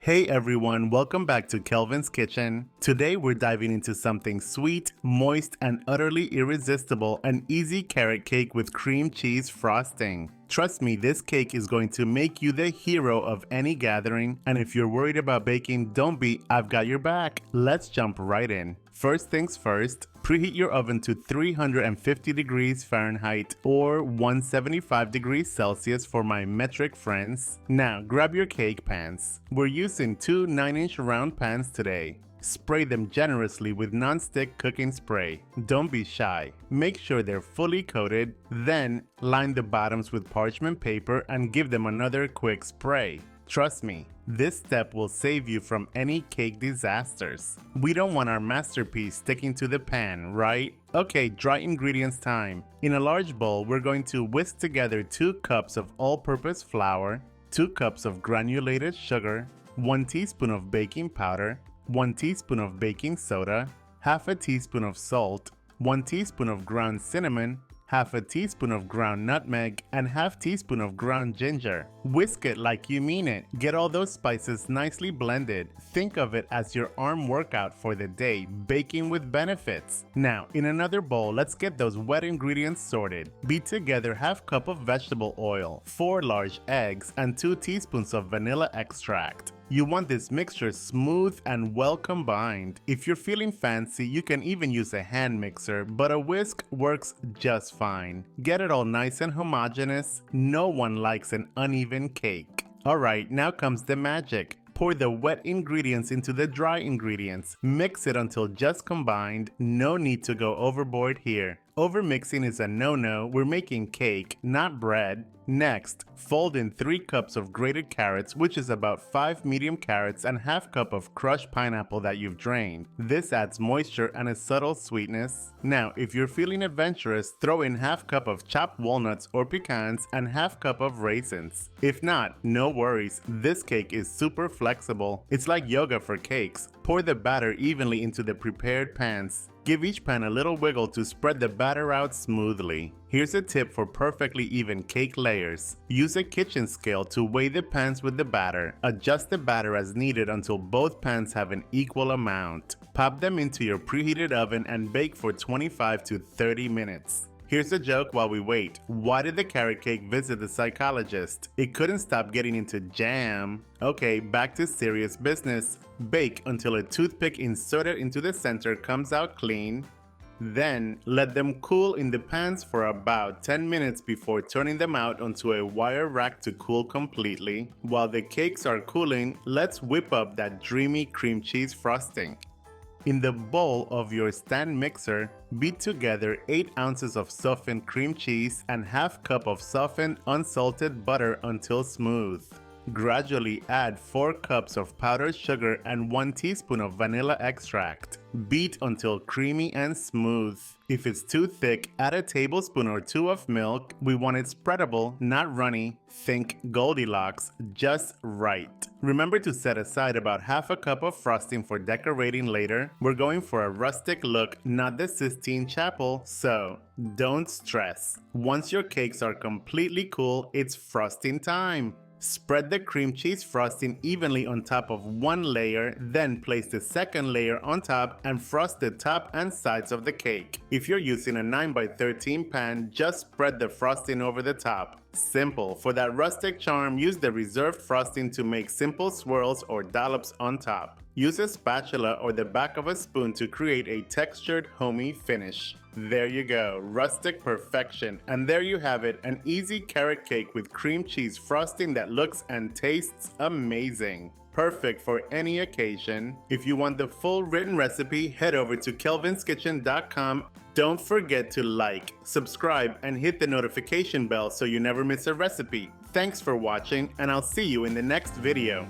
Hey everyone, welcome back to Kelvin's Kitchen. Today we're diving into something sweet, moist, and utterly irresistible, an easy carrot cake with cream cheese frosting. Trust me, this cake is going to make you the hero of any gathering, and if you're worried about baking, don't be, I've got your back. Let's jump right in. First things first, preheat your oven to 350 degrees Fahrenheit or 175 degrees Celsius for my metric friends. Now grab your cake pans. We're using two 9-inch round pans today. Spray them generously with non-stick cooking spray. Don't be shy. Make sure they're fully coated. Then line the bottoms with parchment paper and give them another quick spray. Trust me, this step will save you from any cake disasters. We don't want our masterpiece sticking to the pan, right? Okay, dry ingredients time. In a large bowl, we're going to whisk together 2 cups of all-purpose flour, 2 cups of granulated sugar, 1 teaspoon of baking powder, 1 teaspoon of baking soda, half a teaspoon of salt, 1 teaspoon of ground cinnamon, half a teaspoon of ground nutmeg, and half teaspoon of ground ginger. Whisk it like you mean it. Get all those spices nicely blended. Think of it as your arm workout for the day, baking with benefits. Now, in another bowl, let's get those wet ingredients sorted. Beat together half cup of vegetable oil, 4 large eggs, and 2 teaspoons of vanilla extract. You want this mixture smooth and well combined. If you're feeling fancy, you can even use a hand mixer, but a whisk works just fine. Get it all nice and homogeneous. No one likes an uneven cake. Alright, now comes the magic. Pour the wet ingredients into the dry ingredients. Mix it until just combined. No need to go overboard here. Overmixing is a no-no. We're making cake, not bread. Next, fold in 3 cups of grated carrots, which is about 5 medium carrots and half cup of crushed pineapple that you've drained. This adds moisture and a subtle sweetness. Now, if you're feeling adventurous, throw in half cup of chopped walnuts or pecans and half cup of raisins. If not, no worries. This cake is super flexible. It's like yoga for cakes. Pour the batter evenly into the prepared pans. Give each pan a little wiggle to spread the batter out smoothly. Here's a tip for perfectly even cake layers. Use a kitchen scale to weigh the pans with the batter. Adjust the batter as needed until both pans have an equal amount. Pop them into your preheated oven and bake for 25 to 30 minutes. Here's a joke while we wait. Why did the carrot cake visit the psychologist? It couldn't stop getting into jam. Okay, back to serious business. Bake until a toothpick inserted into the center comes out clean. Then, let them cool in the pans for about 10 minutes before turning them out onto a wire rack to cool completely. While the cakes are cooling, let's whip up that dreamy cream cheese frosting. In the bowl of your stand mixer, beat together 8 ounces of softened cream cheese and half cup of softened unsalted butter until smooth. Gradually add 4 cups of powdered sugar and 1 teaspoon of vanilla extract. Beat until creamy and smooth. If it's too thick, add a tablespoon or 2 of milk. We want it spreadable, not runny. Think Goldilocks, just right. Remember to set aside about half a cup of frosting for decorating later. We're going for a rustic look, not the Sistine Chapel, so don't stress. Once your cakes are completely cool, it's frosting time. Spread the cream cheese frosting evenly on top of one layer, then place the second layer on top and frost the top and sides of the cake. If you're using a 9x13 pan, just spread the frosting over the top. Simple. For that rustic charm, use the reserved frosting to make simple swirls or dollops on top. Use a spatula or the back of a spoon to create a textured, homey finish. There you go, rustic perfection. And there you have it, an easy carrot cake with cream cheese frosting that looks and tastes amazing. Perfect for any occasion. If you want the full written recipe, head over to kelvinskitchen.com. Don't forget to like, subscribe, and hit the notification bell so you never miss a recipe. Thanks for watching, and I'll see you in the next video.